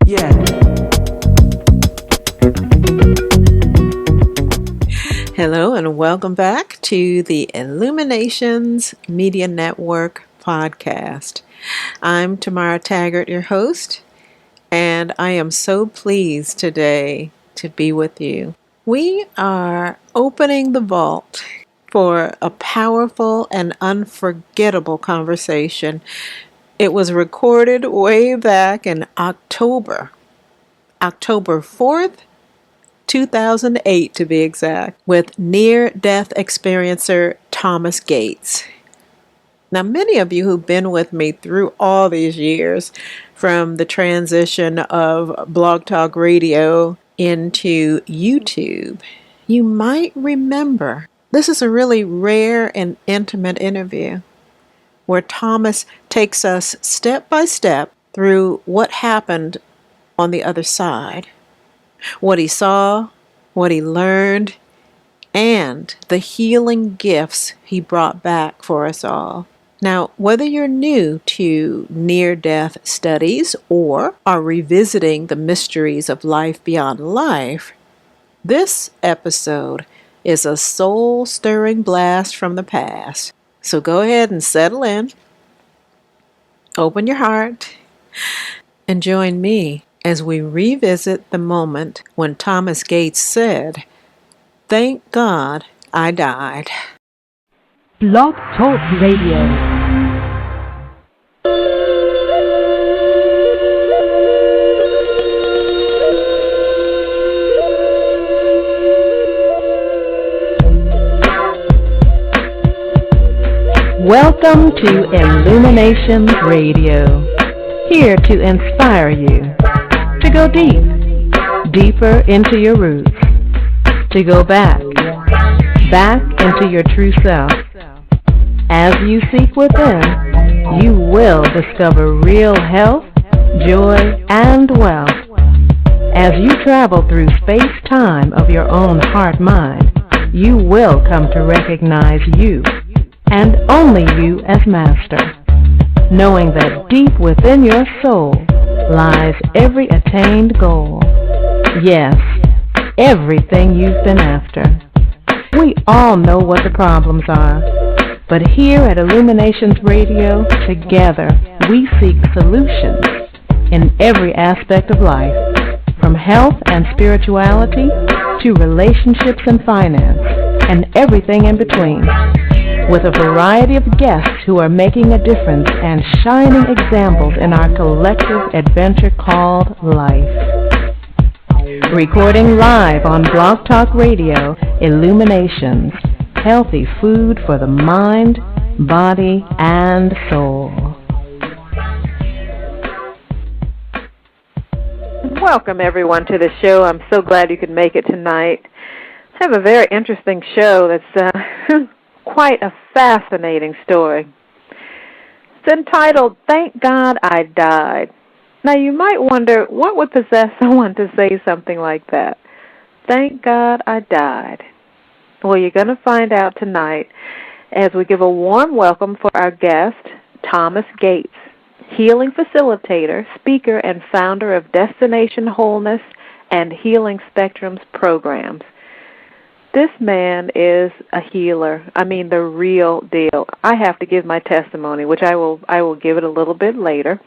Yeah. Hello and welcome back to the Illuminations Media Network podcast. I'm Tamara Taggart, your host, and I am so pleased today to be with you. We are opening the vault for a powerful and unforgettable conversation. It was recorded way back in October 4th, 2008 to be exact, with near-death experiencer Thomas Gates. Now, many of you who've been with me through all these years, from the transition of Blog Talk Radio into YouTube, you might remember this is a really rare and intimate interview where Thomas takes us step by step through what happened on the other side, what he saw, what he learned, and the healing gifts he brought back for us all. Now, whether you're new to near-death studies or are revisiting the mysteries of life beyond life, this episode is a soul-stirring blast from the past. So go ahead and settle in, open your heart, and join me as we revisit the moment when Thomas Gates said, "Thank God I died." Blog Talk Radio. Welcome to Illuminations Radio, here to inspire you to go deeper into your roots, to go back into your true self. As you seek within, you will discover real health, joy, and wealth. As you travel through space-time of your own heart-mind, you will come to recognize you, and only you as master, knowing that deep within your soul lies every attained goal. Yes, everything you've been after. We all know what the problems are, but here at Illuminations Radio, together we seek solutions in every aspect of life, from health and spirituality to relationships and finance, and everything in between, with a variety of guests who are making a difference and shining examples in our collective adventure called life. Recording live on Blog Talk Radio, Illuminations, healthy food for the mind, body, and soul. Welcome everyone to the show. I'm so glad you could make it tonight. I have a very interesting show that's quite a fascinating story. It's entitled, "Thank God I Died." Now you might wonder, what would possess someone to say something like that? Thank God I died. Well, you're going to find out tonight as we give a warm welcome for our guest, Thomas Gates, healing facilitator, speaker, and founder of Destination Wholeness and Healing Spectrums programs. This man is a healer. I mean, the real deal. I have to give my testimony, which I will give it a little bit later.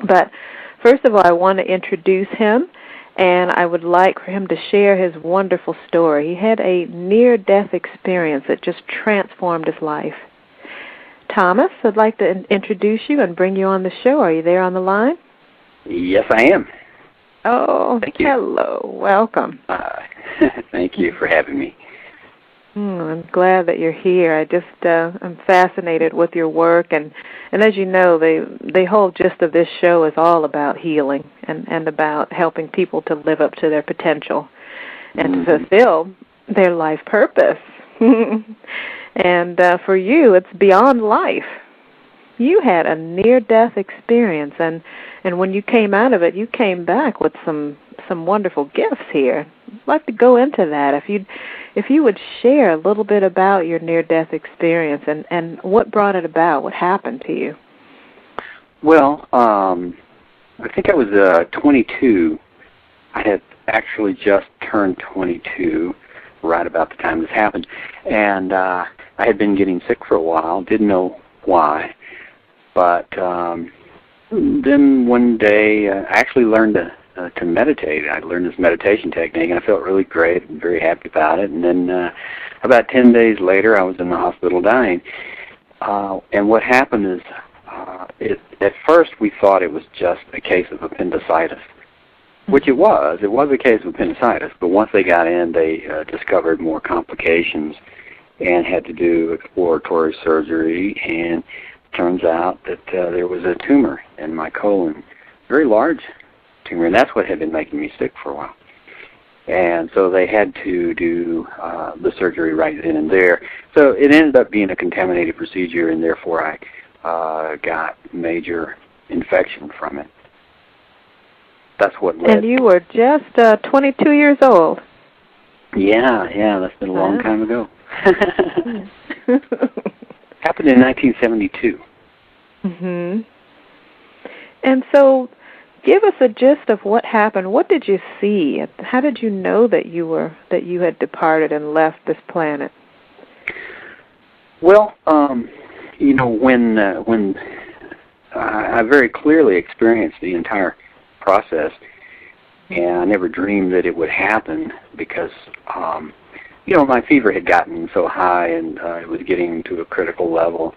But first of all, I want to introduce him, and I would like for him to share his wonderful story. He had a near-death experience that just transformed his life. Thomas, I'd like to introduce you and bring you on the show. Are you there on the line? Yes, I am. Oh, thank you. Hello. Welcome. Thank you for having me. I'm glad that you're here. I'm fascinated with your work, and as you know, the whole gist of this show is all about healing and about helping people to live up to their potential and to fulfill their life purpose. And for you, it's beyond life. You had a near-death experience, and when you came out of it, you came back with some wonderful gifts here. I'd like to go into that. If you would share a little bit about your near-death experience and what brought it about, what happened to you. Well, I think I was 22. I had actually just turned 22 right about the time this happened. And I had been getting sick for a while, didn't know why. But then one day I actually learned to meditate. I learned this meditation technique, and I felt really great and very happy about it. And then about 10 days later, I was in the hospital dying. And what happened is, at first we thought it was just a case of appendicitis, which it was. It was a case of appendicitis, but once they got in, they discovered more complications and had to do exploratory surgery, and it turns out that there was a tumor in my colon, very large tumor, and that's what had been making me sick for a while. And so they had to do the surgery right then and there. So it ended up being a contaminated procedure, and therefore I got major infection from it. That's what led. And you were just 22 years old. Yeah, that's been a long time ago. Happened in 1972. Mhm. And so, give us a gist of what happened. What did you see? How did you know that you had departed and left this planet? Well, when I very clearly experienced the entire process, and I never dreamed that it would happen because, my fever had gotten so high and it was getting to a critical level,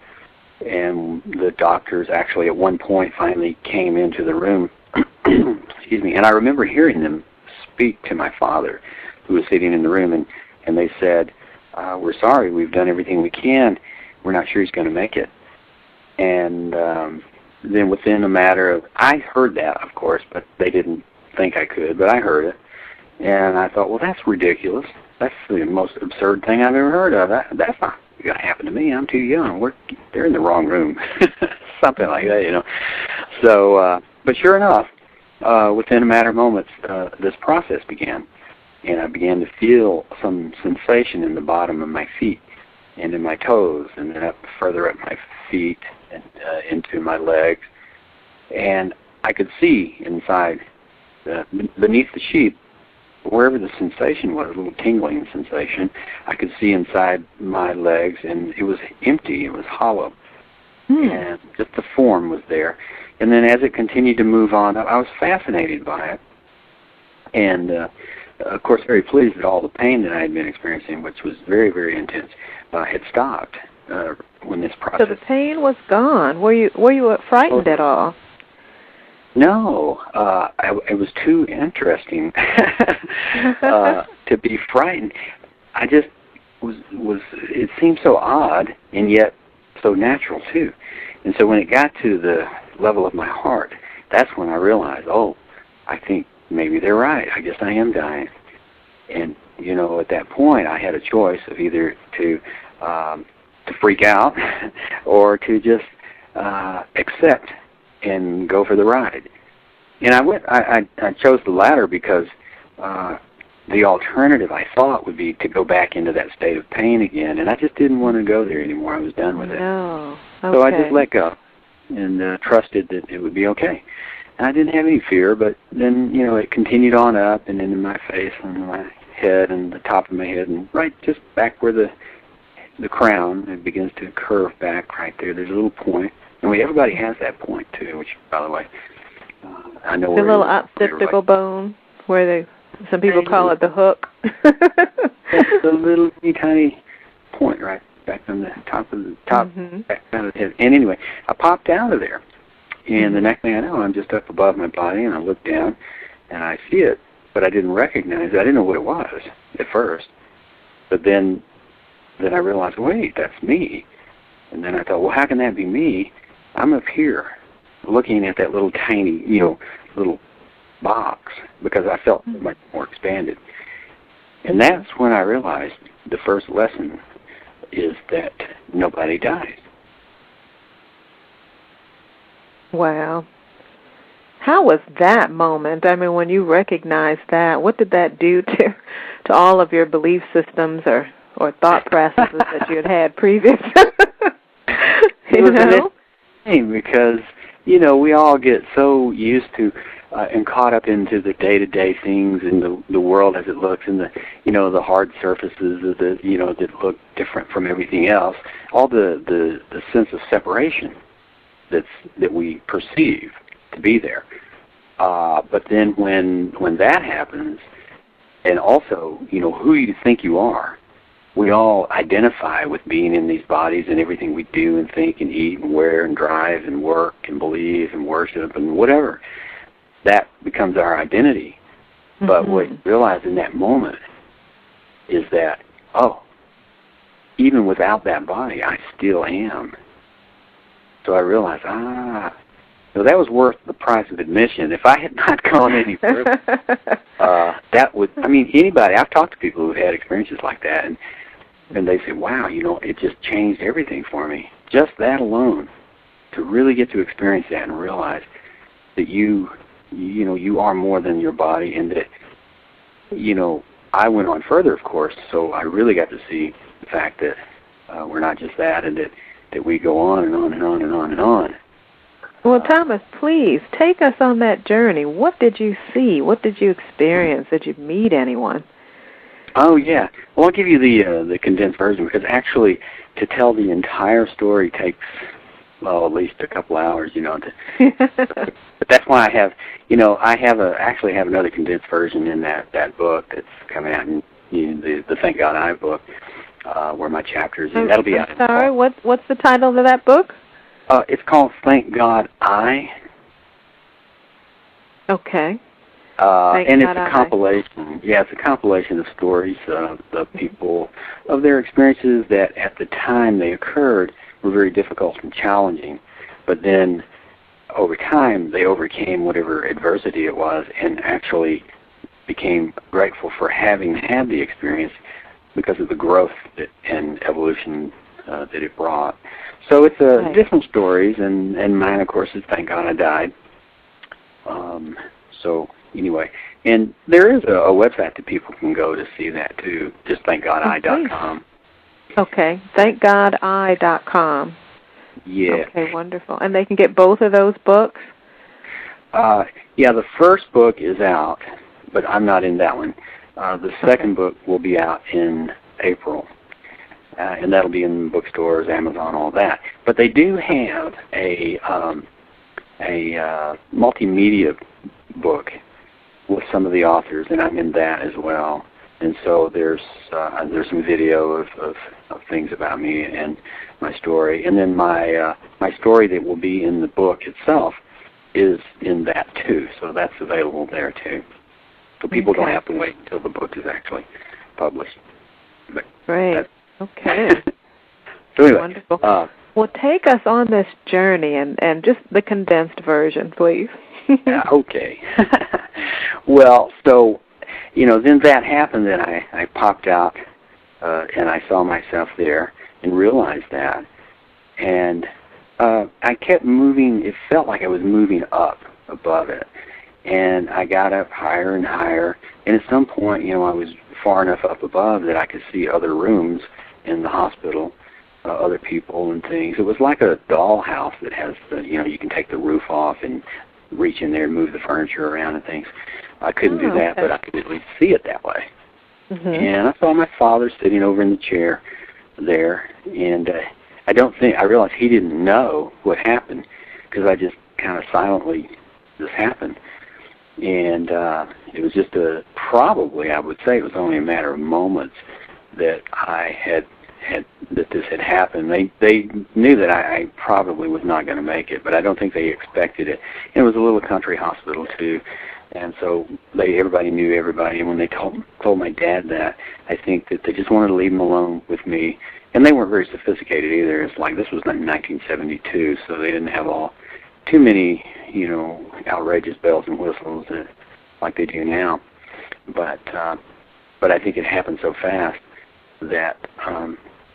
and the doctors actually at one point finally came into the room. Excuse me. And I remember hearing them speak to my father, who was sitting in the room, and they said, "We're sorry, we've done everything we can. We're not sure he's going to make it." And then within a matter of, I heard that, of course, but they didn't think I could, but I heard it. And I thought, well, that's ridiculous. That's the most absurd thing I've ever heard of. That's not going to happen to me. I'm too young. They're in the wrong room. Something like that, So, but sure enough, within a matter of moments, this process began. And I began to feel some sensation in the bottom of my feet and in my toes, and then further up my feet and into my legs. And I could see inside, beneath the sheet, wherever the sensation was, a little tingling sensation, I could see inside my legs, and it was empty, it was hollow. And just the form was there. And then as it continued to move on, I was fascinated by it. And, of course, very pleased that all the pain that I had been experiencing, which was very, very intense, had stopped when this process... So the pain was gone. Were you frightened at all? No, it was too interesting to be frightened. I just was. It seemed so odd, and yet so natural too. And so when it got to the level of my heart, that's when I realized, I think maybe they're right. I guess I am dying. And at that point, I had a choice of either to freak out or to just accept and go for the ride. And I chose the latter because the alternative, I thought, would be to go back into that state of pain again, and I just didn't want to go there anymore. I was done with it. No. Okay. So I just let go and trusted that it would be okay. And I didn't have any fear, but then, it continued on up and into my face and my head and the top of my head, and right just back where the crown, it begins to curve back right there. There's a little point. And everybody has that point, too, which, by the way, I know the little occipital bone, where some people call it the hook. It's a little tiny point right back on the top back out of the head. And anyway, I popped out of there. And the next thing I know, I'm just up above my body, and I look down, and I see it. But I didn't recognize it. I didn't know what it was at first. But then I realized, wait, that's me. And then I thought, well, how can that be me? I'm up here looking at that little tiny, little box, because I felt much more expanded. And that's when I realized the first lesson is that nobody dies. Wow. How was that moment? I mean, when you recognized that, what did that do to all of your belief systems or thought processes that you had previous? It was amazing because we all get so used to and caught up into the day-to-day things in the world as it looks, and the hard surfaces of that look different from everything else. All the sense of separation that we perceive to be there. But then when that happens, and also who you think you are, we all identify with being in these bodies and everything we do and think and eat and wear and drive and work and believe and worship and whatever. That becomes our identity. Mm-hmm. But what you realize in that moment is that, even without that body, I still am. So I realized, so that was worth the price of admission. If I had not gone any further, that would, anybody, I've talked to people who've had experiences like that, and they say, wow, it just changed everything for me. Just that alone, to really get to experience that and realize that you are more than your body, and that, I went on further, of course, so I really got to see the fact that we're not just that, and that we go on and on and on and on and on. Well, Thomas, please take us on that journey. What did you see? What did you experience? Did you meet anyone? Oh, yeah. Well, I'll give you the condensed version, because actually to tell the entire story takes, at least a couple hours, But that's why I have, actually have another condensed version in that book that's coming out in the Thank God I book, where my chapters, and that'll be out. Sorry, what's the title of that book? It's called Thank God I. Okay. And it's a compilation. Yeah, it's a compilation of stories of people, of their experiences that at the time they occurred were very difficult and challenging. But then over time they overcame whatever adversity it was and actually became grateful for having had the experience because of the growth and evolution that it brought. So it's different stories, and mine, of course, is Thank God I Died. So anyway, and there is a website that people can go to see that too, just thankgodi.com. Okay, thankgodi.com. Yeah. Okay, wonderful. And they can get both of those books? Yeah, the first book is out, but I'm not in that one. The second book will be out in April. And that'll be in bookstores, Amazon, all that. But they do have a multimedia book with some of the authors, and I'm in that as well. And so there's some video of things about me and my story, and then my story that will be in the book itself is in that too. So that's available there too. So people don't have to wait until the book is actually published. But great. Okay. So anyway, wonderful. Well, take us on this journey and just the condensed version, please. Okay. Well, so, then that happened, and I popped out, and I saw myself there and realized that. And I kept moving. It felt like I was moving up above it. And I got up higher and higher. And at some point, I was far enough up above that I could see other rooms in the hospital, other people and things. It was like a dollhouse that has you can take the roof off and reach in there and move the furniture around and things. I couldn't do that, but I could at least see it that way. Mm-hmm. And I saw my father sitting over in the chair there, and I realized he didn't know what happened because I just kind of silently just happened. And it was just probably, I would say it was only a matter of moments that that this had happened. They knew that I probably was not going to make it, but I don't think they expected it. And it was a little country hospital too, and so everybody knew everybody. And when they told my dad that, I think that they just wanted to leave him alone with me. And they weren't very sophisticated either. It's like this was in 1972, so they didn't have too many outrageous bells and whistles like they do now. But I think it happened so fast that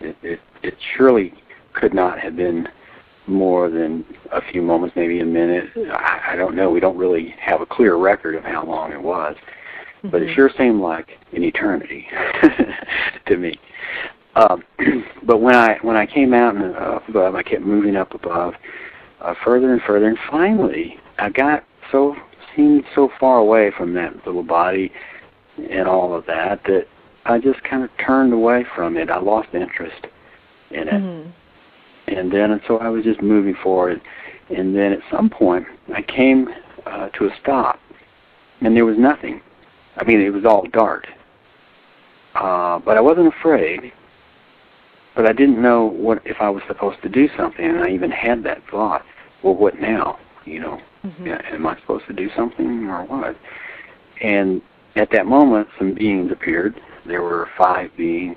it surely could not have been more than a few moments, maybe a minute. I don't know. We don't really have a clear record of how long it was, but it sure seemed like an eternity to me. But when I came out and up above, I kept moving up above, further and further, and finally I seemed so far away from that little body and all of that I just kind of turned away from it. I lost interest in it. And so I was just moving forward. And then at some point, I came to a stop, and there was nothing. I mean, it was all dark. But I wasn't afraid, but I didn't know if I was supposed to do something, and I even had that thought, well, what now? Am I supposed to do something or what? And at that moment, some beings appeared. There were 5 beings,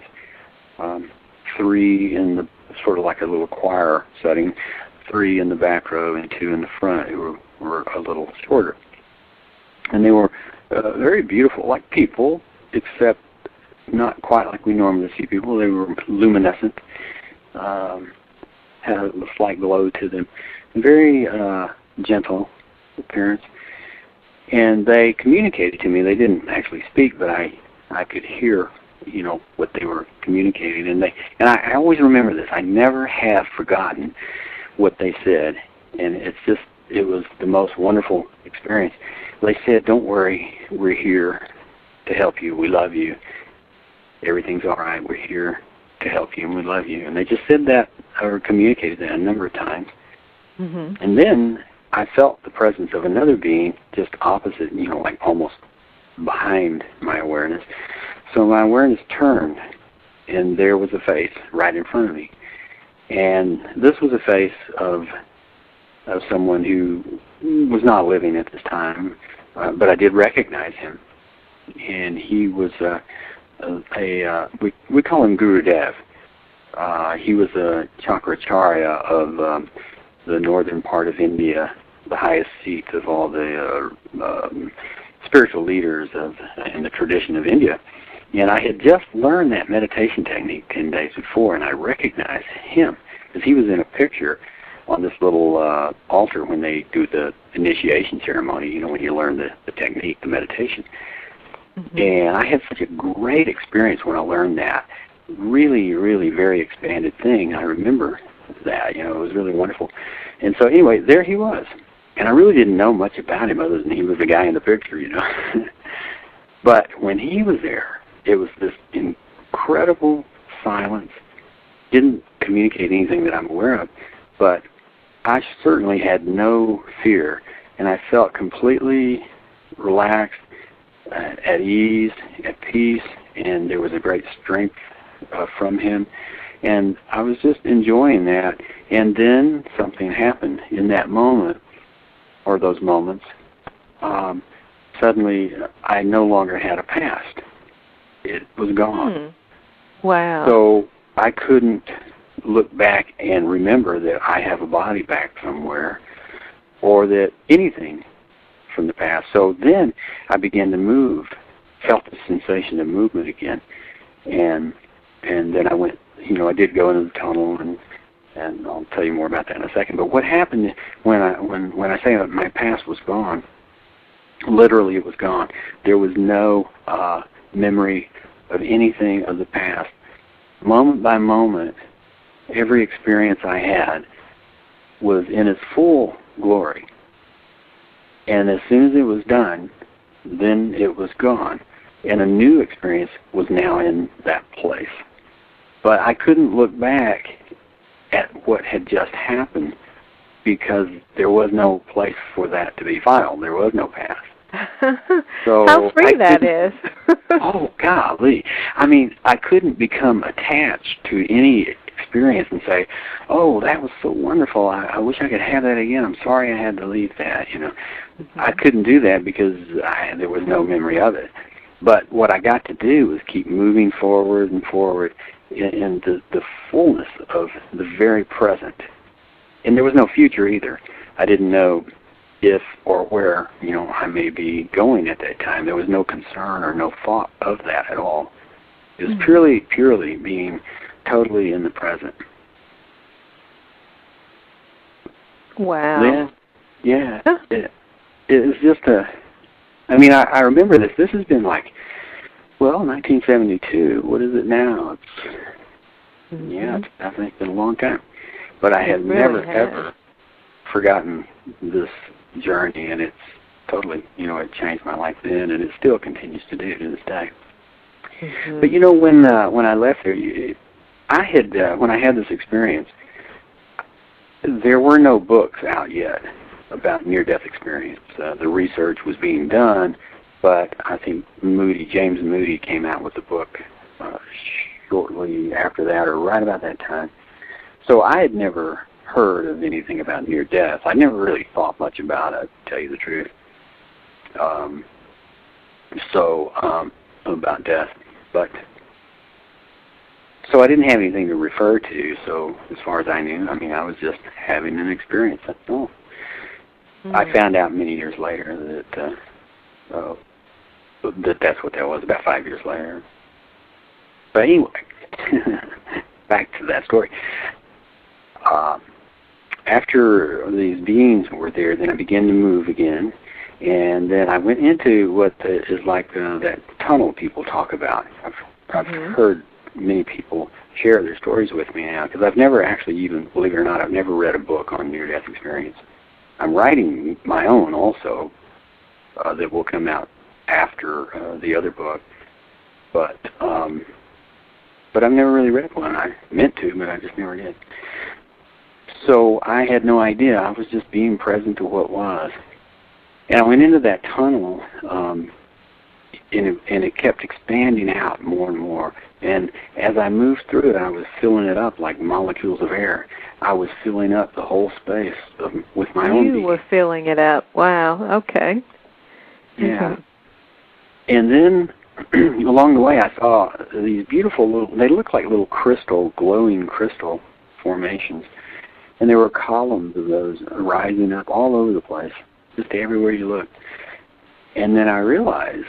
3 in the sort of like a little choir setting, 3 in the back row and 2 in the front who were a little shorter. And they were very beautiful, like people, except not quite like we normally see people. They were luminescent, had a slight glow to them, very gentle appearance. And they communicated to me. They didn't actually speak, but I could hear, what they were communicating. And I always remember this. I never have forgotten what they said. And it was the most wonderful experience. They said, "Don't worry, we're here to help you. We love you. Everything's all right. We're here to help you, and we love you." And they just said that, or communicated that a number of times. And then I felt the presence of another being just opposite, like almost behind my awareness. So my awareness turned, and there was a face right in front of me. And this was a face of someone who was not living at this time, but I did recognize him. And he was we call him Guru Dev. He was a Chakracharya of the northern part of India, the highest seat of all the spiritual leaders in the tradition of India. And I had just learned that meditation technique 10 days before, and I recognized him because he was in a picture on this little altar when they do the initiation ceremony, when you learn the technique, the meditation. And I had such a great experience when I learned that. Really, really very expanded thing. I remember that, it was really wonderful. And so anyway, there he was. And I really didn't know much about him other than he was the guy in the picture, But when he was there, it was this incredible silence. Didn't communicate anything that I'm aware of, but I certainly had no fear, and I felt completely relaxed, at ease, at peace, and there was a great strength from him. And I was just enjoying that. And then something happened in that moment, or those moments. Suddenly, I no longer had a past. It was gone. Wow. So I couldn't look back and remember that I have a body back somewhere, or that anything from the past. So then I began to move, felt the sensation of movement again, and then I went, I did go into the tunnel, and I'll tell you more about that in a second. But what happened when I say that my past was gone, literally it was gone. There was no memory of anything of the past. Moment by moment, every experience I had was in its full glory. And as soon as it was done, then it was gone. And a new experience was now in that place. But I couldn't look back at what had just happened because there was no place for that to be filed. There was no past. So how free that is. Oh, golly. I mean, I couldn't become attached to any experience and say, oh, that was so wonderful. I wish I could have that again. I'm sorry I had to leave that, I couldn't do that because there was no memory of it. But what I got to do was keep moving forward and forward in the fullness of the very present. And there was no future either. I didn't know if or where, I may be going at that time. There was no concern or no thought of that at all. It was purely being totally in the present. Wow. Then, yeah, it was just I remember this. This has been 1972. What is it now? It's, I think it's been a long time. But I had never, ever forgotten this journey, and it's totally, it changed my life then, and it still continues to do to this day. Mm-hmm. But when I left there, when I had this experience, there were no books out yet about near-death experience. The research was being done, but I think James Moody came out with the book shortly after that, or right about that time. So I had never heard of anything about near-death. I never really thought much about it, to tell you the truth. About death. But so I didn't have anything to refer to, so as far as I knew, I was just having an experience, that's all. Mm-hmm. I found out many years later that that's what that was, about 5 years later. But anyway, back to that story. After these beings were there, then I began to move again, and then I went into what is like that tunnel people talk about. I've heard many people share their stories with me now, because I've never actually even, believe it or not, I've never read a book on near-death experience. I'm writing my own also that will come out after the other book, but I've never really read one. I meant to, but I just never did. So I had no idea. I was just being present to what was. And I went into that tunnel, and it kept expanding out more and more. And as I moved through it, I was filling it up like molecules of air. I was filling up the whole space with my own being. You were filling it up. Wow. Okay. Yeah. And then along the way, I saw these beautiful they look like little glowing crystal formations. And there were columns of those rising up all over the place, just everywhere you looked. And then I realized,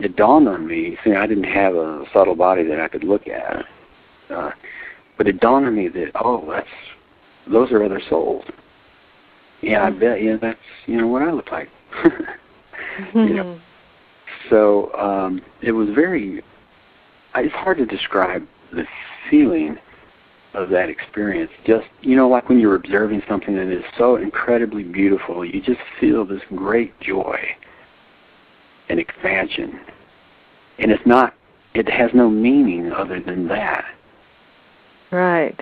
it dawned on me, see, I didn't have a subtle body that I could look at, but it dawned on me that, those are other souls. Yeah, I bet, that's, what I look like. So it was it's hard to describe the feeling of that experience. Just, like when you're observing something that is so incredibly beautiful, you just feel this great joy and expansion. And it has no meaning other than that. Right.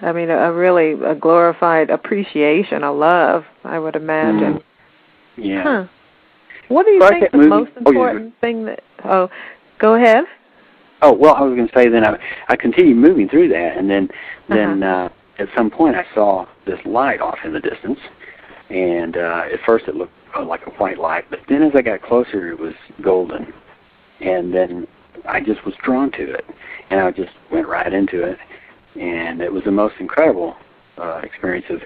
A glorified appreciation, a love, I would imagine. Yeah. Huh. What do you think the most important thing that... Oh, go ahead. Oh, well, I was going to say then I continued moving through that, and then at some point I saw this light off in the distance, and at first it looked like a white light, but then as I got closer it was golden, and then I just was drawn to it, and I just went right into it, and it was the most incredible experience of,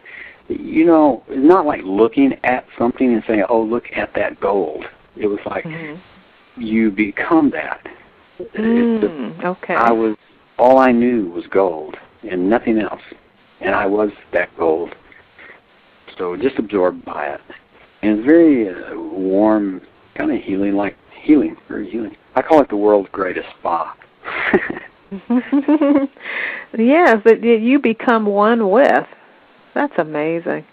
it's not like looking at something and saying, oh, look at that gold. It was like you become that. Okay. All I knew was gold and nothing else, and I was that gold. So just absorbed by it, and it's very warm, kind of healing, very healing. I call it the world's greatest spa. Yes, that you become one with. That's amazing.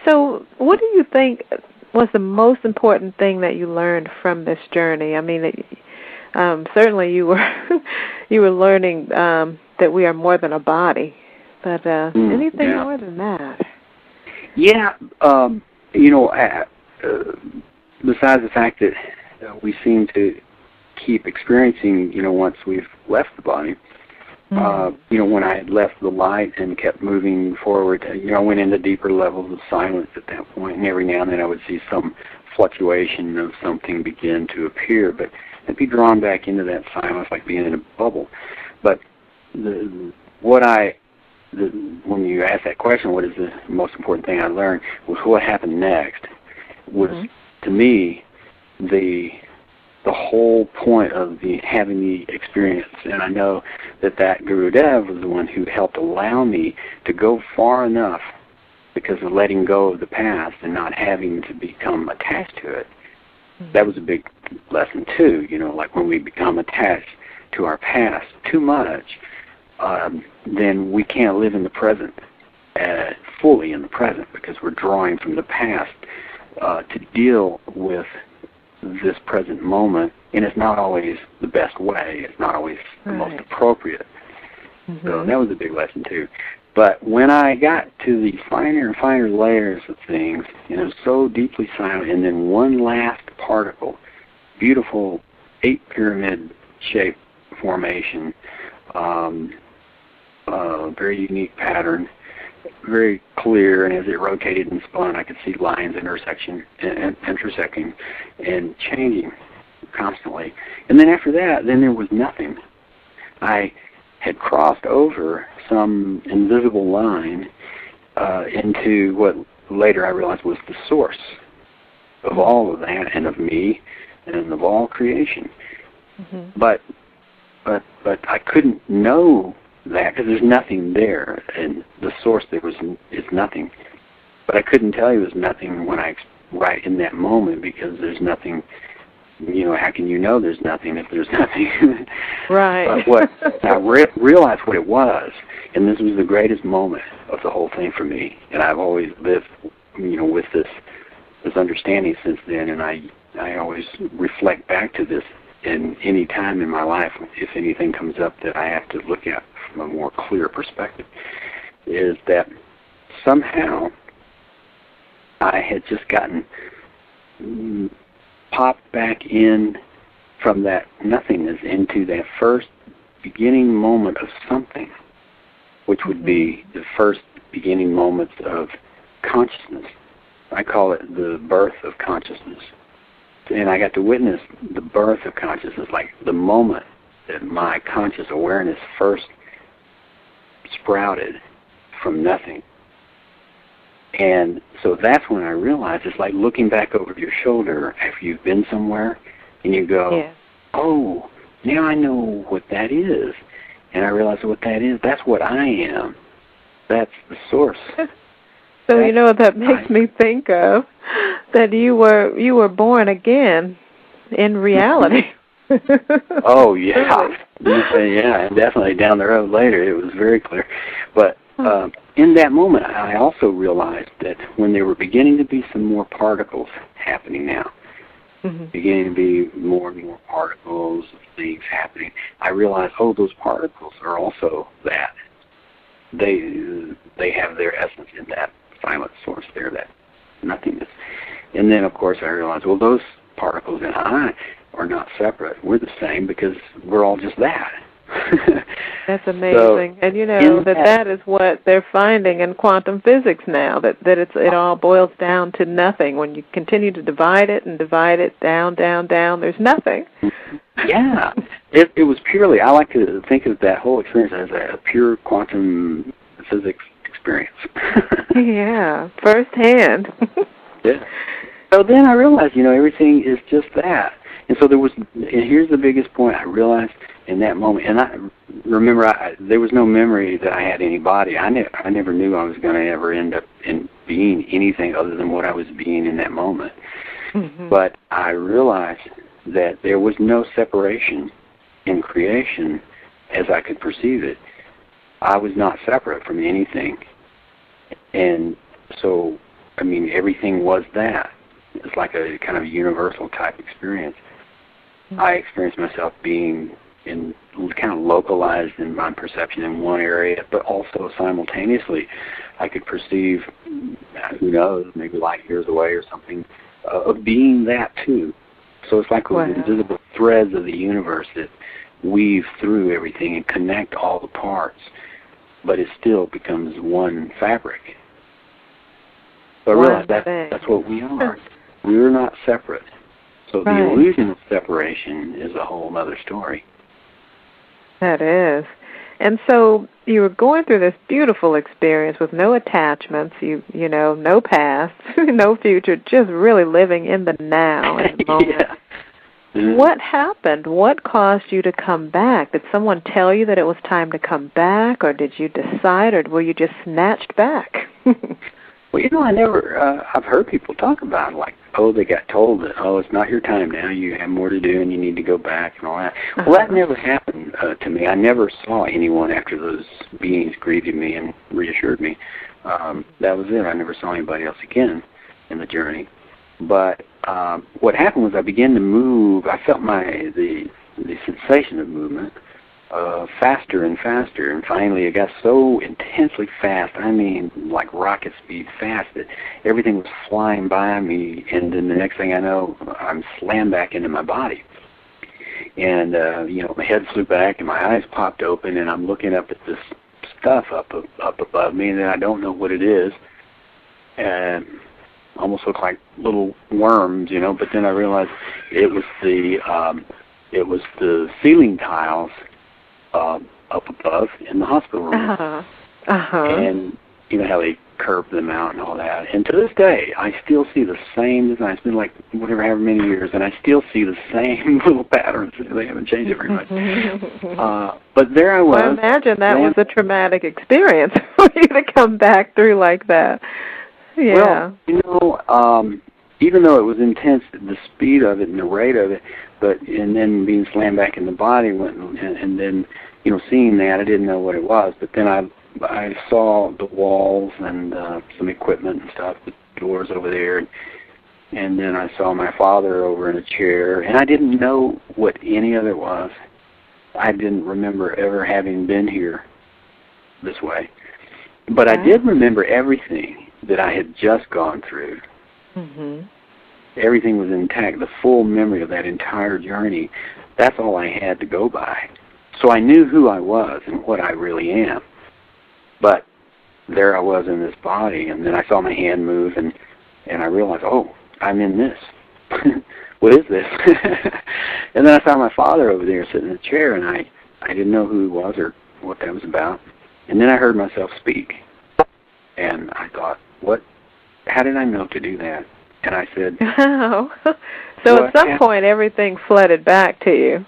So, what do you think was the most important thing that you learned from this journey? Certainly you were learning that we are more than a body, but anything more than that? Yeah, besides the fact that we seem to keep experiencing, once we've left the body, when I had left the light and kept moving forward, I went into deeper levels of silence at that point, and every now and then I would see some fluctuation of something begin to appear, but I'd be drawn back into that silence like being in a bubble. But when you ask that question, what is the most important thing I learned, was what happened next was, to me, the whole point of having the experience. And I know that Guru Dev was the one who helped allow me to go far enough, because of letting go of the past and not having to become attached to it. That was a big lesson too, like when we become attached to our past too much, then we can't live in the present. fully in the present, because we're drawing from the past to deal with this present moment, and it's not always the best way. It's not always the most appropriate. So that was a big lesson too. But when I got to the finer and finer layers of things, and it was so deeply silent, and then one last particle, beautiful 8 pyramid-shaped formation, very unique pattern, very clear, and as it rotated and spun, I could see lines intersecting and changing constantly. And then after that, then there was nothing. I had crossed over some invisible line into what later I realized was the source of all of that, and of me, and of all creation. But I couldn't know that because there's nothing there, and the source there is nothing. But I couldn't tell you it was nothing when right in that moment, because there's nothing. You know, how can you know there's nothing if there's nothing? Right. But what I realized what it was, and this was the greatest moment of the whole thing for me. And I've always lived, with this understanding since then. And I always reflect back to this in any time in my life, if anything comes up that I have to look at from a more clear perspective, is that somehow I had just gotten popped back in from that nothingness into that first beginning moment of something, which would be the first beginning moments of consciousness. I call it the birth of consciousness. And I got to witness the birth of consciousness, like the moment that my conscious awareness first sprouted from nothing. And so that's when I realized it's like looking back over your shoulder after you've been somewhere, and you go, oh, now I know what that is. And I realize what that is. That's what I am. That's the source. So you know what that makes me think of? That you were born again in reality. Oh, yeah. Yeah, and definitely down the road later it was very clear. But in that moment I also realized that when there were beginning to be some more particles happening now, beginning to be more and more particles of things happening, I realized, oh, those particles are also that. They have their essence in that silent source there, that nothingness. And then, of course, I realized, well, those particles and I are not separate. We're the same because we're all just that. That's amazing. So, and you know that is what they're finding in quantum physics now, that it all boils down to nothing. When you continue to divide it down, there's nothing. Yeah. It was purely, I like to think of that whole experience as a pure quantum physics experience. Yeah, firsthand. Yeah. So then I realized, everything is just that. And so and here's the biggest point I realized in that moment. And I remember, there was no memory that I had any body. I never knew I was going to ever end up in being anything other than what I was being in that moment. But I realized that there was no separation in creation as I could perceive it. I was not separate from anything. And so, everything was that. It's like a kind of universal type experience. I experienced myself being kind of localized in my perception in one area, but also simultaneously I could perceive, who knows, maybe light years away or something, of being that too. So it's like those invisible threads of the universe that weave through everything and connect all the parts, but it still becomes one fabric. So I realized that's what we are. We're not separate. So the illusion of separation is a whole other story. That is. And so you were going through this beautiful experience with no attachments, no past, no future, just really living in the now, in the moment. What happened? What caused you to come back? Did someone tell you that it was time to come back, or did you decide, or were you just snatched back? Well, I never, I've heard people talk about it, like, they got told that, it's not your time now, you have more to do and you need to go back and all that. Well, that never happened to me. I never saw anyone after those beings greeted me and reassured me. That was it. I never saw anybody else again in the journey. But what happened was I began to move. I felt the sensation of movement faster and faster, and finally it got so intensely fast, I mean like rocket speed fast, that everything was flying by me, and then the next thing I know, I'm slammed back into my body. And, my head flew back and my eyes popped open, and I'm looking up at this stuff up above me, and then I don't know what it is, and almost look like little worms, but then I realized it was the ceiling tiles up above in the hospital room. And you know how they curved them out and all that. And to this day, I still see the same design. It's been like however many years, and I still see the same little patterns. They haven't changed it very much. But there I was. Well, I imagine that was a traumatic experience for you to come back through like that. Yeah. Well, even though it was intense, the speed of it and the rate of it, and then being slammed back in the body, and then, seeing that, I didn't know what it was. But then I saw the walls and some equipment and stuff, the doors over there, and then I saw my father over in a chair, and I didn't know what any of it was. I didn't remember ever having been here this way. But I did remember everything that I had just gone through. Mm-hmm. Everything was intact, the full memory of that entire journey. That's all I had to go by. So I knew who I was and what I really am. But there I was in this body, and then I saw my hand move, and I realized, oh, I'm in this. What is this? And then I saw my father over there sitting in a chair, and I didn't know who he was or what that was about. And then I heard myself speak. And I thought, how did I know to do that? And I said, wow. So at some point, everything flooded back to you.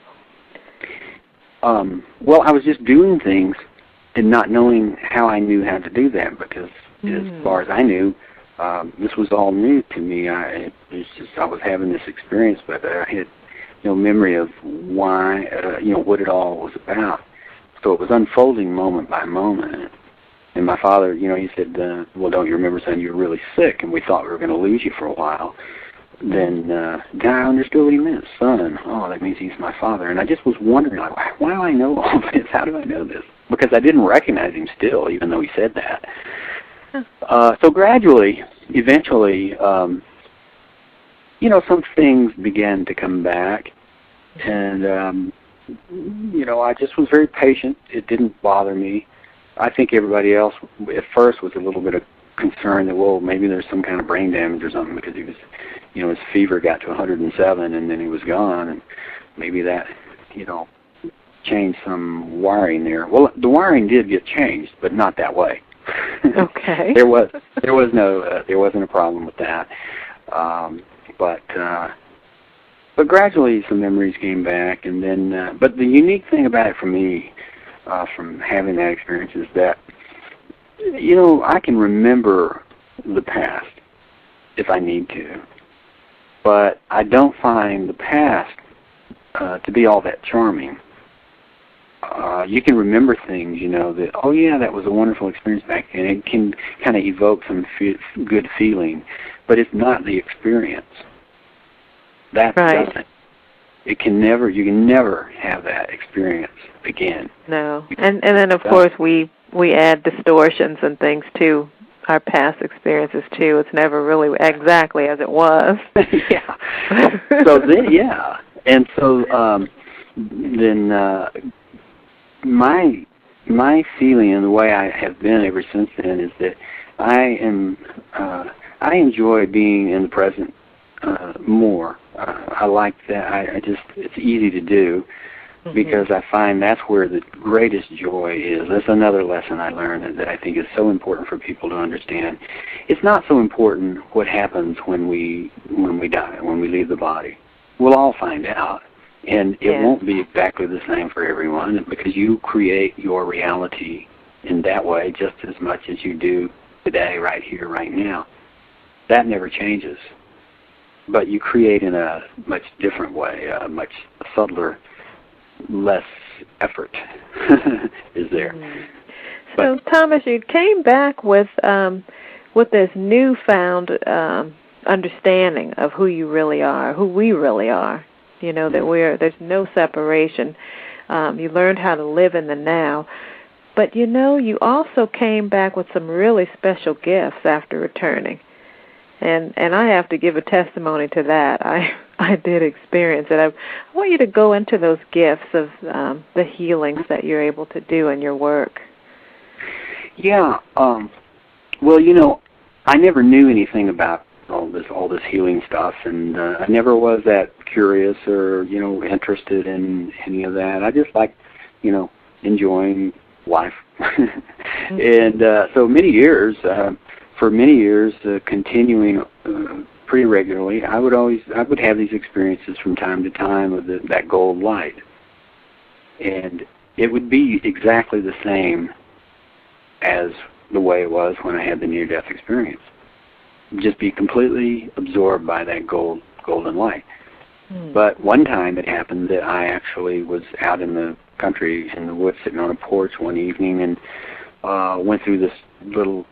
Well, I was just doing things and not knowing how I knew how to do that, because as far as I knew, this was all new to me. I was having this experience, but I had no memory of why, what it all was about. So it was unfolding moment by moment. And my father, he said, well, don't you remember, son, you were really sick, and we thought we were going to lose you for a while. Then I understood what he meant, son. Oh, that means he's my father. And I just was wondering, like, why do I know all this? How do I know this? Because I didn't recognize him still, even though he said that. So gradually, eventually, some things began to come back. And, I just was very patient. It didn't bother me. I think everybody else at first was a little bit of concern that, well, maybe there's some kind of brain damage or something, because he was, his fever got to 107 and then he was gone, and maybe that, changed some wiring there. Well, the wiring did get changed, but not that way. Okay. there wasn't a problem with that. But gradually some memories came back, and then, but the unique thing about it for me, from having that experience, is that, I can remember the past if I need to, but I don't find the past to be all that charming. You can remember things, that, oh yeah, that was a wonderful experience back then. It can kind of evoke some good feeling, but it's not the experience. That's right. nothing. You can never have that experience again. No. And then, of course, we add distortions and things to our past experiences, too. It's never really exactly as it was. Yeah. So then, yeah. And so then my feeling, and the way I have been ever since then, is that I enjoy being in the present more. I like that. It's easy to do, because I find that's where the greatest joy is. That's another lesson I learned that I think is so important for people to understand. It's not so important what happens when we die, when we leave the body. We'll all find out, and it won't be exactly the same for everyone, because you create your reality in that way just as much as you do today, right here, right now. That never changes. But you create in a much different way, a much subtler less effort is there. So, Thomas, you came back with this newfound understanding of who you really are, who we really are. You know, that there's no separation. You learned how to live in the now. But, you know, you also came back with some really special gifts after returning. And I have to give a testimony to that. I did experience it. I want you to go into those gifts of the healings that you're able to do in your work. Yeah. Well, you know, I never knew anything about all this healing stuff, and I never was that curious or, you know, interested in any of that. I just liked, you know, enjoying life. And so for many years, continuing pretty regularly, I would have these experiences from time to time of that gold light. And it would be exactly the same as the way it was when I had the near-death experience. Just be completely absorbed by that golden light. But one time it happened that I actually was out in the country in the woods sitting on a porch one evening and went through this little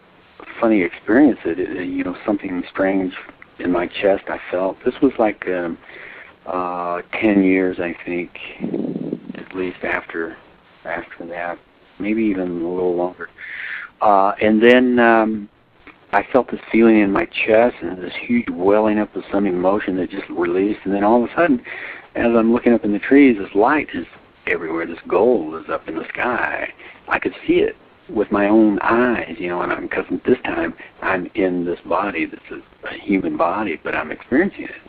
funny experience that, you know, something strange in my chest I felt. This was like 10 years, I think, at least after that, maybe even a little longer. And then I felt this feeling in my chest and this huge welling up of some emotion that just released. And then all of a sudden, as I'm looking up in the trees, this light is everywhere. This gold is up in the sky. I could see it with my own eyes, you know, and because this time I'm in this body that's a human body, but I'm experiencing it.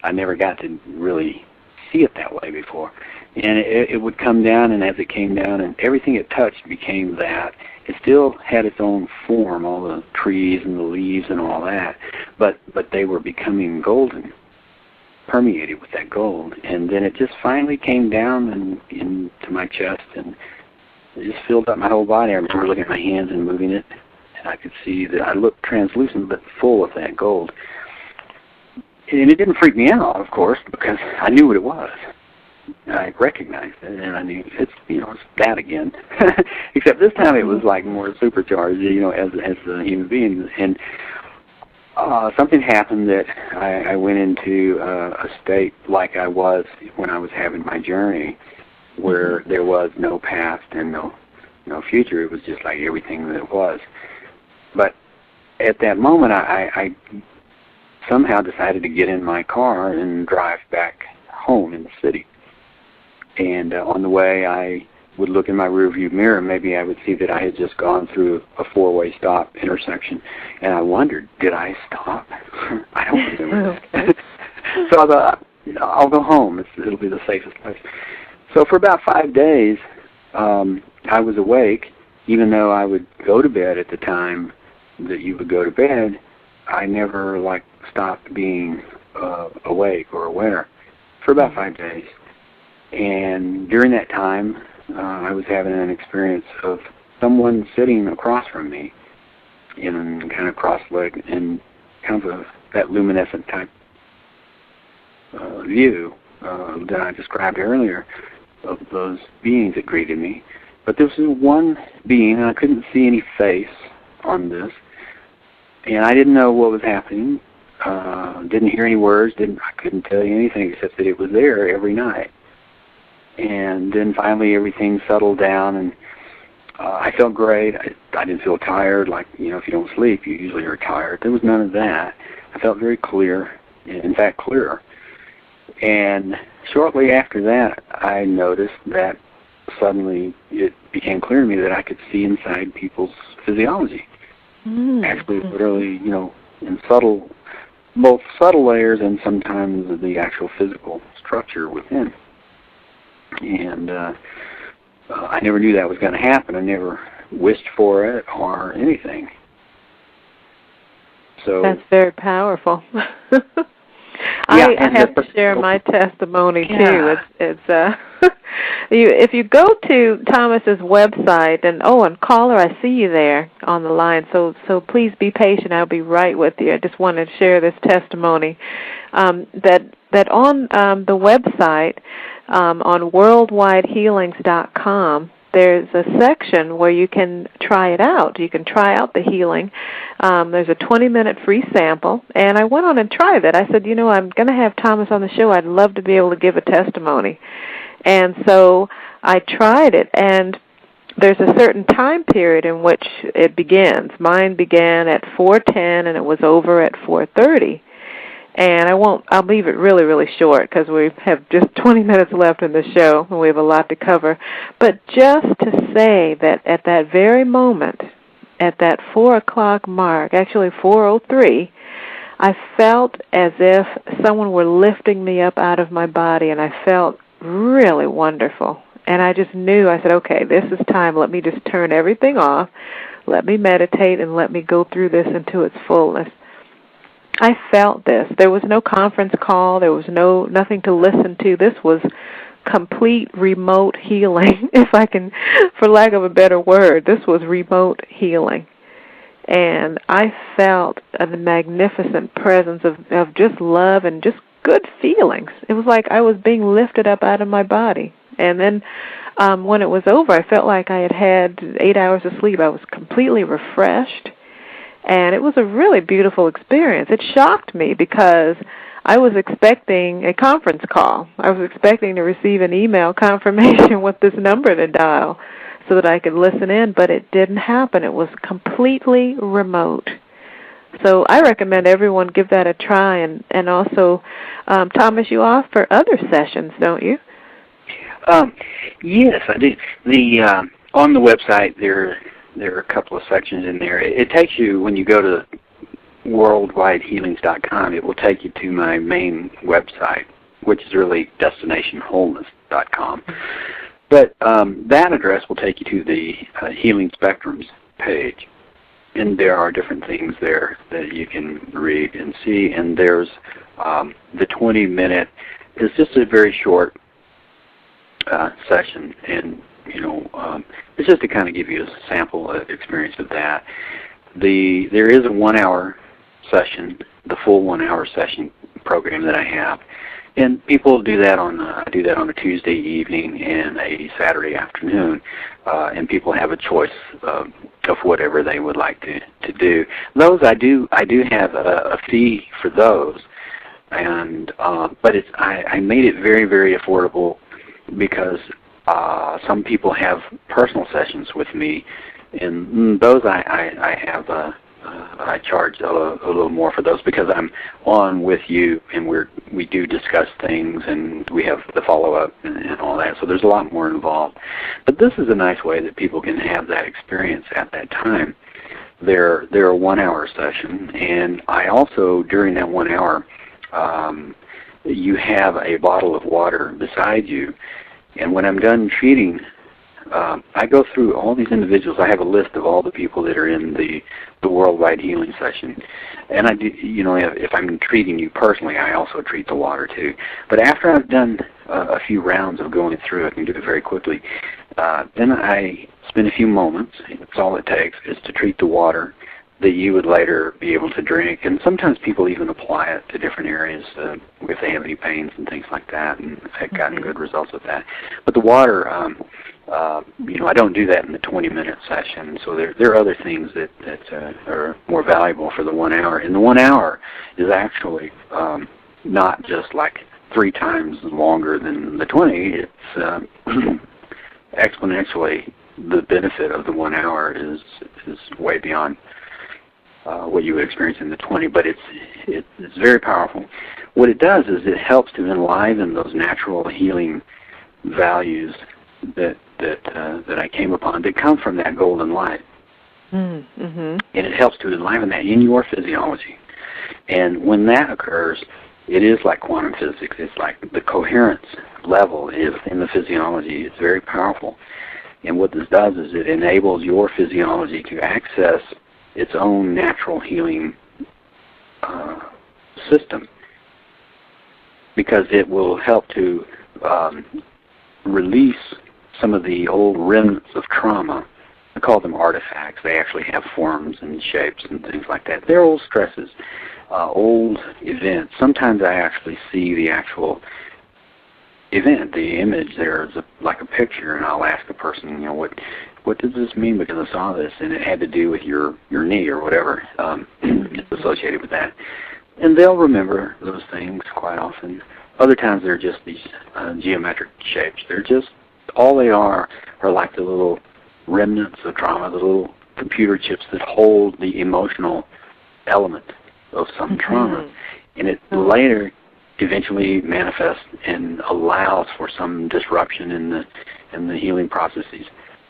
I never got to really see it that way before. And it would come down, and as it came down, and everything it touched became that. It still had its own form, all the trees and the leaves and all that, but they were becoming golden, permeated with that gold. And then it just finally came down and into my chest, and it just filled up my whole body. I remember looking at my hands and moving it, and I could see that I looked translucent but full of that gold. And it didn't freak me out, of course, because I knew what it was. I recognized it, and I knew it's that again. Except this time it was like more supercharged, you know, as a human being. And something happened that I went into a state like I was when I was having my journey, where there was no past and no future. It was just like everything that it was. But at that moment, I somehow decided to get in my car and drive back home in the city. And on the way, I would look in my rearview mirror. Maybe I would see that I had just gone through a four-way stop intersection. And I wondered, did I stop? I don't remember. So I thought, I'll go home. It'll be the safest place. So for about 5 days, I was awake. Even though I would go to bed at the time that you would go to bed, I never, stopped being awake or aware for about 5 days. And during that time, I was having an experience of someone sitting across from me in kind of cross-legged and kind of that luminescent type view that I described earlier of those beings that greeted me. But this was one being, and I couldn't see any face on this, and I didn't know what was happening. Didn't hear any words. I couldn't tell you anything except that it was there every night. And then finally everything settled down, and I felt great. I didn't feel tired, if you don't sleep, you usually are tired. There was none of that. I felt very clear, in fact, clearer. And shortly after that, I noticed that suddenly it became clear to me that I could see inside people's physiology. Actually, literally, in both subtle layers and sometimes the actual physical structure within. And I never knew that was going to happen. I never wished for it or anything. So that's very powerful. I have to share my testimony too. It's if you go to Thomas's website and caller, I see you there on the line. So please be patient. I'll be right with you. I just wanted to share this testimony that on the website. on worldwidehealings.com, there's a section where you can try it out. You can try out the healing. There's a 20-minute free sample, and I went on and tried it. I said, I'm going to have Thomas on the show. I'd love to be able to give a testimony. And so I tried it, and there's a certain time period in which it begins. Mine began at 4:10, and it was over at 4:30. And I'll leave it really, really short because we have just 20 minutes left in the show and we have a lot to cover. But just to say that at that very moment, at that 4 o'clock mark, actually 4:03, I felt as if someone were lifting me up out of my body, and I felt really wonderful. And I just knew, I said, okay, this is time. Let me just turn everything off. Let me meditate and let me go through this into its fullness. I felt this. There was no conference call. There was nothing to listen to. This was complete remote healing, if I can, for lack of a better word. This was remote healing. And I felt a magnificent presence of just love and just good feelings. It was like I was being lifted up out of my body. And then when it was over, I felt like I had 8 hours of sleep. I was completely refreshed. And it was a really beautiful experience. It shocked me because I was expecting a conference call. I was expecting to receive an email confirmation with this number to dial so that I could listen in, but it didn't happen. It was completely remote. So I recommend everyone give that a try. And also, Thomas, you offer other sessions, don't you? Yes, I do. On the website, there are a couple of sections in there. It takes you, when you go to worldwidehealings.com, it will take you to my main website, which is really destinationwholeness.com. But that address will take you to the Healing Spectrums page. And there are different things there that you can read and see. And there's the 20-minute, it's just a very short session. And it's just to kind of give you a sample experience of that. There is a 1 hour session, the full 1 hour session program that I have, and people do that I do that on a Tuesday evening and a Saturday afternoon, and people have a choice of whatever they would like to do. Those I do have a fee for those, and but I made it very, very affordable because some people have personal sessions with me, and those I charge a little more for those because I'm on with you, and we do discuss things, and we have the follow-up and all that. So there's a lot more involved. But this is a nice way that people can have that experience at that time. They're a 1 hour session, and I also, during that 1 hour, you have a bottle of water beside you. And when I'm done treating, I go through all these individuals. I have a list of all the people that are in the worldwide healing session. And I do, if I'm treating you personally, I also treat the water too. But after I've done a few rounds of going through, I can do it very quickly. Then I spend a few moments. That's all it takes, is to treat the water that you would later be able to drink. And sometimes people even apply it to different areas if they have any pains and things like that, and I've gotten good results with that. But the water, I don't do that in the 20-minute session, so there are other things that are more valuable for the 1 hour. And the 1 hour is actually not just like 3 times longer than the 20. It's exponentially, the benefit of the 1 hour is way beyond what you would experience in the 20, but it's very powerful. What it does is it helps to enliven those natural healing values that I came upon that come from that golden light. Mm-hmm. And it helps to enliven that in your physiology. And when that occurs, it is like quantum physics. It's like the coherence level is in the physiology. It's very powerful. And what this does is it enables your physiology to access its own natural healing system, because it will help to release some of the old remnants of trauma. I call them artifacts. They actually have forms and shapes and things like that. They're old stresses, old events. Sometimes I actually see the actual event. The image there is like a picture, and I'll ask the person, what does this mean, because I saw this, and it had to do with your knee or whatever it's associated with that. And they'll remember those things quite often. Other times they're just these geometric shapes. They're just, all they are like the little remnants of trauma, the little computer chips that hold the emotional element of some trauma. And it later eventually manifests and allows for some disruption in the healing processes.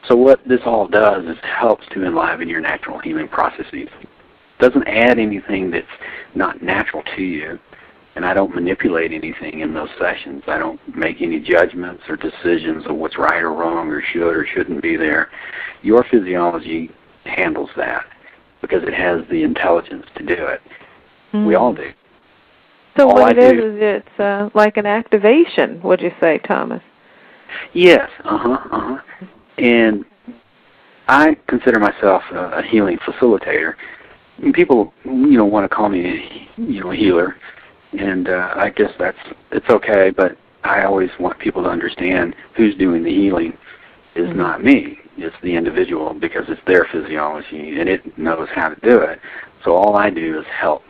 So what this all does is helps to enliven your natural healing processes. It doesn't add anything that's not natural to you, and I don't manipulate anything in those sessions. I don't make any judgments or decisions of what's right or wrong or should or shouldn't be there. Your physiology handles that because it has the intelligence to do it. We all do. So what it is it's like an activation, would you say, Thomas? Yes, And I consider myself a healing facilitator. And people, want to call me, a healer, and I guess it's okay. But I always want people to understand who's doing the healing is not me. It's the individual, because it's their physiology and it knows how to do it. So all I do is help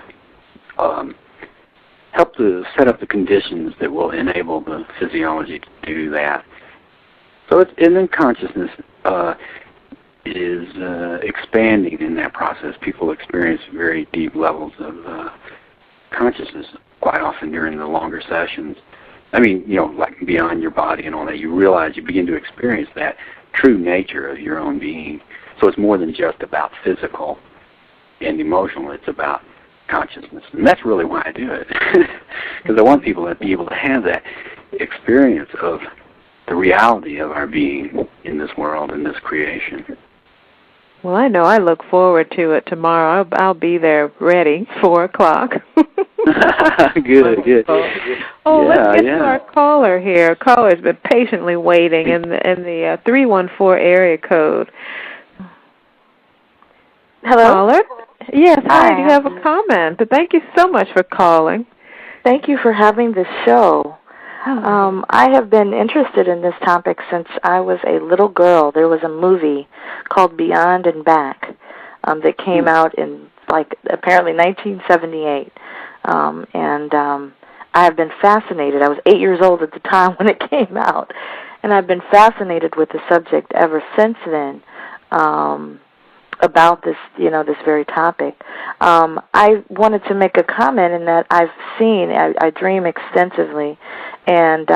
to set up the conditions that will enable the physiology to do that. So and then consciousness is expanding in that process. People experience very deep levels of consciousness quite often during the longer sessions. I mean, like beyond your body and all that. You realize, you begin to experience that true nature of your own being. So it's more than just about physical and emotional. It's about consciousness. And that's really why I do it. Because I want people to be able to have that experience of the reality of our being in this world, in this creation. Well, I know I look forward to it tomorrow. I'll be there ready, 4 o'clock. Good. Oh, let's get to our caller here. Caller's been patiently waiting in the 314 area code. Hello? Caller? Yes, hi. Do you have Hi. a comment? But thank you so much for calling. Thank you for having this show. I have been interested in this topic since I was a little girl. There was a movie called Beyond and Back that came out in, apparently 1978. I have been fascinated. I was 8 years old at the time when it came out. And I've been fascinated with the subject ever since then, about this, this very topic. I wanted to make a comment in that I've seen, I dream extensively, and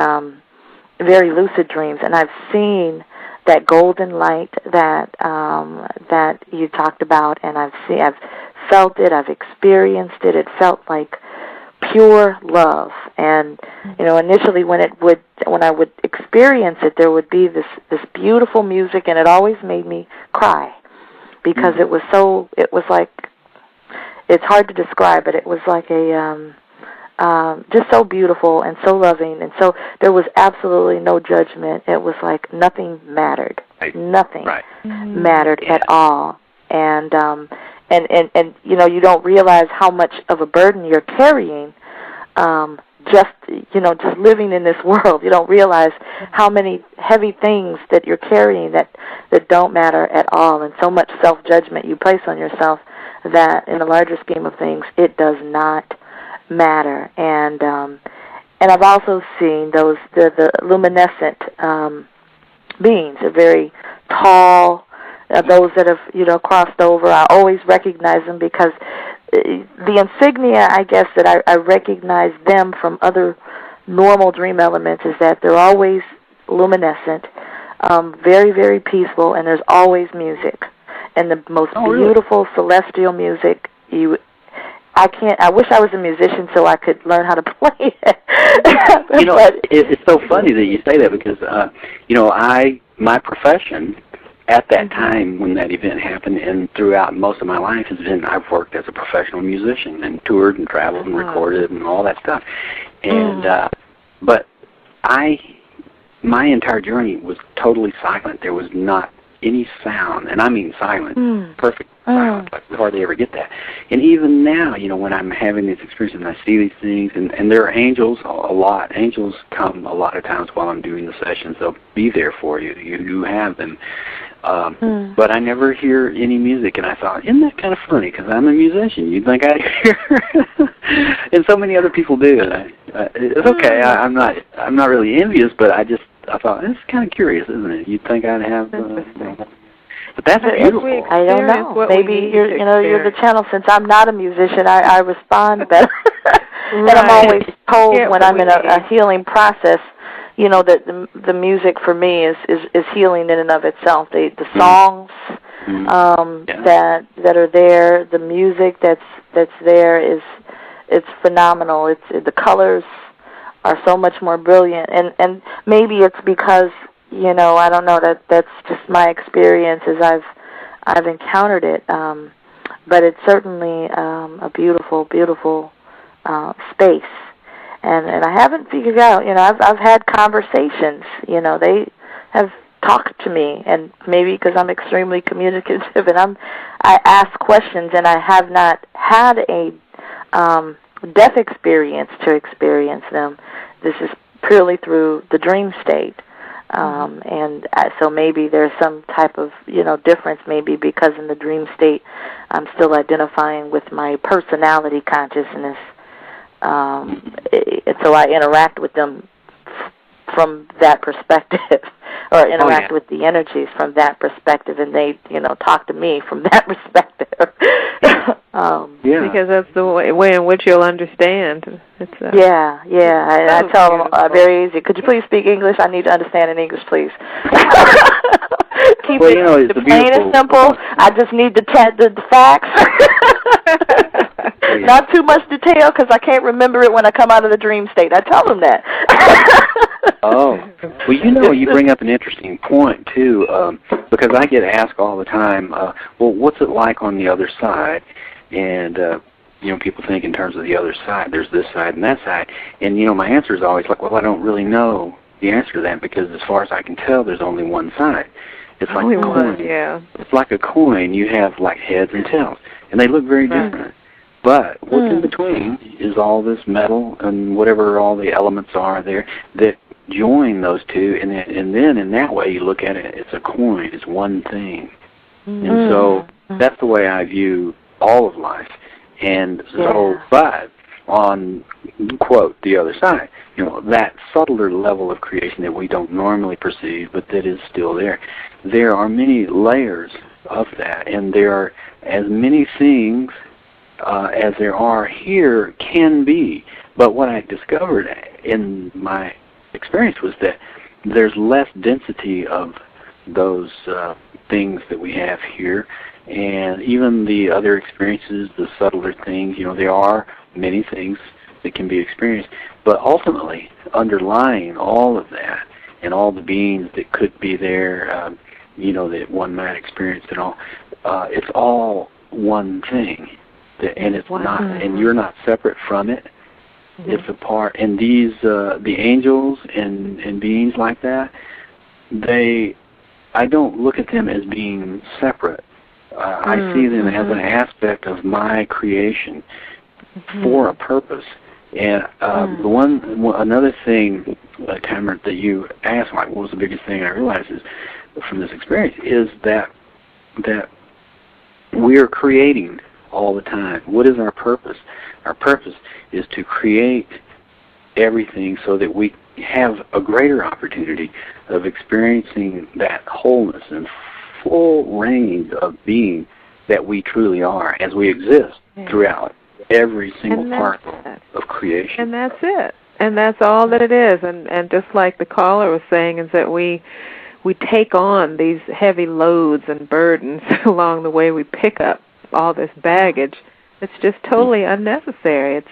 very lucid dreams, and I've seen that golden light that you talked about, and I've felt it, I've experienced it. It felt like pure love, and initially when I would experience it, there would be this beautiful music, and it always made me cry because it was like, it's hard to describe, but it was like just so beautiful and so loving, and so there was absolutely no judgment. It was like nothing mattered. Nothing mattered at all. And you don't realize how much of a burden you're carrying just living in this world. You don't realize how many heavy things that you're carrying that don't matter at all, and so much self-judgment you place on yourself that in the larger scheme of things, it does not matter. And I've also seen the luminescent beings, are very tall. Those that have crossed over, I always recognize them because the insignia, I guess, that I recognize them from other normal dream elements is that they're always luminescent, very, very peaceful, and there's always music, and the most beautiful celestial music. I wish I was a musician so I could learn how to play it. It's so funny that you say that because, my profession at that time when that event happened and throughout most of my life has been, I've worked as a professional musician and toured and traveled and recorded and all that stuff. And, but my entire journey was totally silent. There was not any sound, and I mean silent, perfect silence. Like, we hardly ever get that. And even now, when I'm having these experiences and I see these things, and there are angels a lot. Angels come a lot of times while I'm doing the sessions. They'll be there for you. You have them. But I never hear any music, and I thought, isn't that kind of funny? Because I'm a musician. You'd think I'd hear, and so many other people do. And it's okay. I'm not really envious, but I thought it's kind of curious, isn't it? You'd think I'd have. But that's beautiful. I don't know. Maybe you're the channel. Since I'm not a musician, I respond better. And I'm always told when I'm in a healing process, that the music for me is healing in and of itself. The songs that are there, the music that's there it's phenomenal. The colors are so much more brilliant, and maybe it's because I don't know, that's just my experience as I've encountered it. But it's certainly a beautiful, beautiful space. And I haven't figured out, I've had conversations, they have talked to me, and maybe because I'm extremely communicative and I ask questions, and I have not had a death experience to experience them. This is purely through the dream state. And so maybe there's some type of, difference, maybe because in the dream state I'm still identifying with my personality consciousness. So I interact with them from that perspective, or interact with the energies from that perspective, and they, talk to me from that perspective. Because that's the way in which you'll understand. I tell them very easy. Could you please speak English? I need to understand in English, please. Keep it plain and simple. I just need the facts. Not too much detail, because I can't remember it when I come out of the dream state. I tell them that. Well, you bring up an interesting point, too, because I get asked all the time, what's it like on the other side? And, people think in terms of the other side. There's this side and that side. And, my answer is always like, I don't really know the answer to that, because as far as I can tell, there's only one side. It's like a coin. It's like a coin. You have, like, heads and tails, and they look very different. But what's in between is all this metal and whatever all the elements are there that join those two, and then in that way you look at it, it's a coin, it's one thing. And so that's the way I view all of life. And so, but on, quote, the other side, that subtler level of creation that we don't normally perceive, but that is still there, there are many layers of that, and there are as many things as there are here can be. But what I discovered in my experience was that there's less density of those things that we have here, and even the other experiences, the subtler things, there are many things that can be experienced. But ultimately, underlying all of that and all the beings that could be there, that one might experience and all, it's all one thing. And it's not, and you're not separate from it. It's a part. And these, the angels and beings like that, I don't look at them as being separate. I see them as an aspect of my creation for a purpose. And another thing, Tamara, that you asked, like, what was the biggest thing I realized is from this experience is that we are creating all the time. What is our purpose? Our purpose is to create everything so that we have a greater opportunity of experiencing that wholeness and full range of being that we truly are as we exist throughout every single part of creation. And that's it. And that's all that it is. And just like the caller was saying, is that we take on these heavy loads and burdens along the way. We pick up all this baggage. It's just totally unnecessary.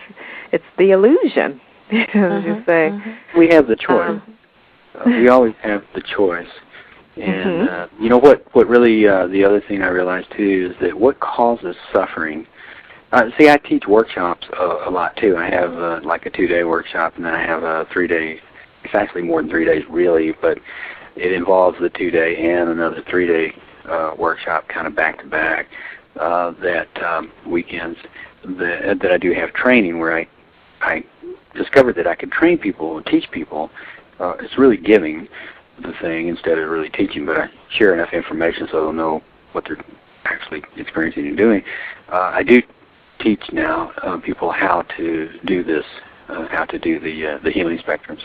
It's the illusion, as you say. We have the choice. We always have the choice. And what really the other thing I realized too is that what causes suffering. See, I teach workshops a lot too. I have like a 2-day workshop, and then I have a 3-day. It's actually more than 3 days, really, but it involves the 2-day and another 3-day workshop, kind of back to back. That weekends that I do have training where I discovered that I could train people and teach people. It's really giving the thing instead of really teaching, but I share enough information so they'll know what they're actually experiencing and doing. I do teach now people how to do this, how to do the healing spectrums.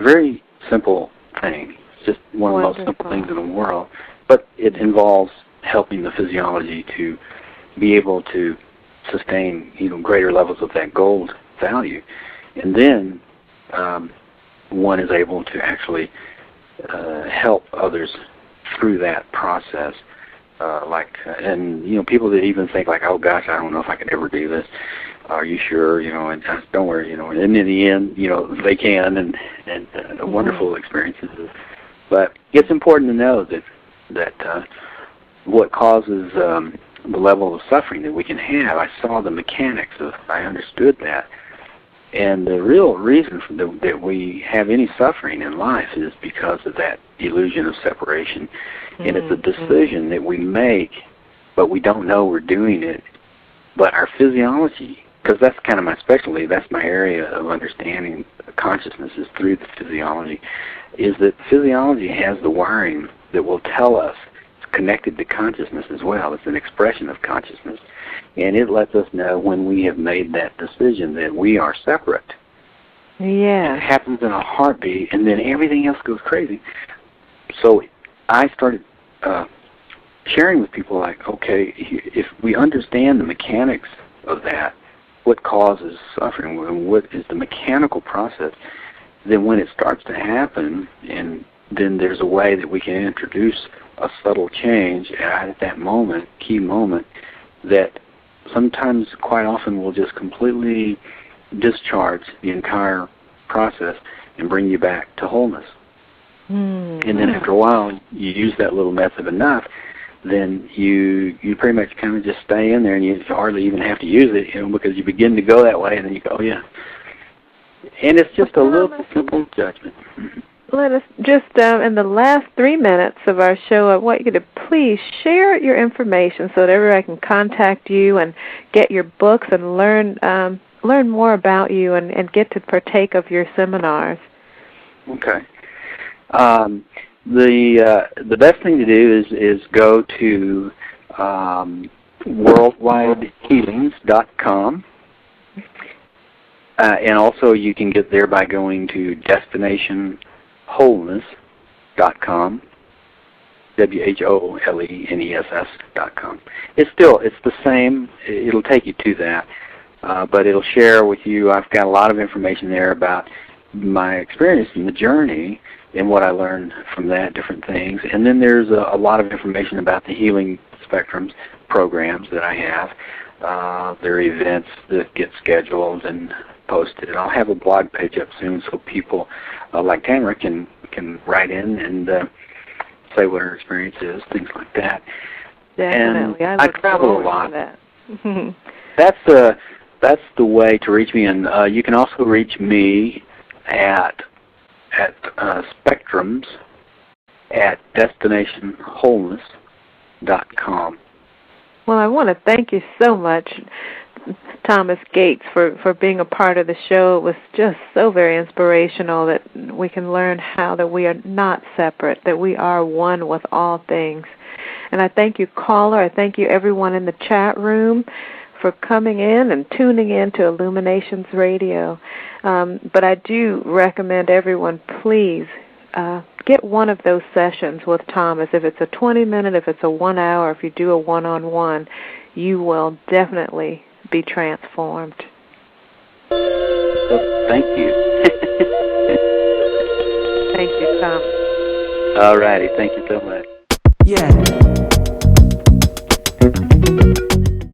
Very simple thing. It's just one of the most simple things in the world, but it involves helping the physiology to be able to sustain greater levels of that gold value, and then one is able to actually help others through that process. People that even think like, oh gosh, I don't know if I could ever do this. Are you sure? And don't worry. And in the end, they can, and wonderful experiences. But it's important to know that what causes the level of suffering that we can have. I saw the mechanics of. I understood that. And the real reason that we have any suffering in life is because of that illusion of separation. And it's a decision that we make, but we don't know we're doing it. But our physiology, because that's kind of my specialty, that's my area of understanding consciousness is through the physiology, is that physiology has the wiring that will tell us it's connected to consciousness as well. It's an expression of consciousness. And it lets us know when we have made that decision that we are separate. Yeah. It happens in a heartbeat, and then everything else goes crazy. So I started sharing with people like, okay, if we understand the mechanics of that, what causes suffering, and what is the mechanical process, then when it starts to happen, and then there's a way that we can introduce a subtle change at that moment, key moment, that sometimes, quite often, will just completely discharge the entire process and bring you back to wholeness. And then after a while, you use that little method enough, then you pretty much kind of just stay in there, and you hardly even have to use it, because you begin to go that way, and then you go, oh yeah. And it's just a little simple judgment. Let us just, in the last 3 minutes of our show, I want you to please share your information so that everybody can contact you and get your books and learn more about you and get to partake of your seminars. Okay. The best thing to do is go to worldwidehealings.com. And also you can get there by going to destinationwholeness.com, WHOLENESS.com. It's the same. It'll take you to that, but it'll share with you. I've got a lot of information there about my experience in the journey and what I learned from that, different things. And then there's a lot of information about the healing spectrums programs that I have. There are events that get scheduled and posted. And I'll have a blog page up soon so people like Tamara can write in and say what her experience is, things like that. Definitely. And I travel a lot. That. That's the way to reach me. And you can also reach me at spectrums at destinationwholeness.com. Well, I want to thank you so much, Thomas Gates, for being a part of the show. It was just so very inspirational that we can learn how that we are not separate, that we are one with all things. And I thank you, caller. I thank you, everyone in the chat room, for coming in and tuning in to Illuminations Radio. But I do recommend everyone, please, get one of those sessions with Thomas. If it's a 20-minute, if it's a 1 hour, if you do a one-on-one, you will definitely be transformed. Thank you. Thank you, Thomas. All righty. Thank you so much. Yes,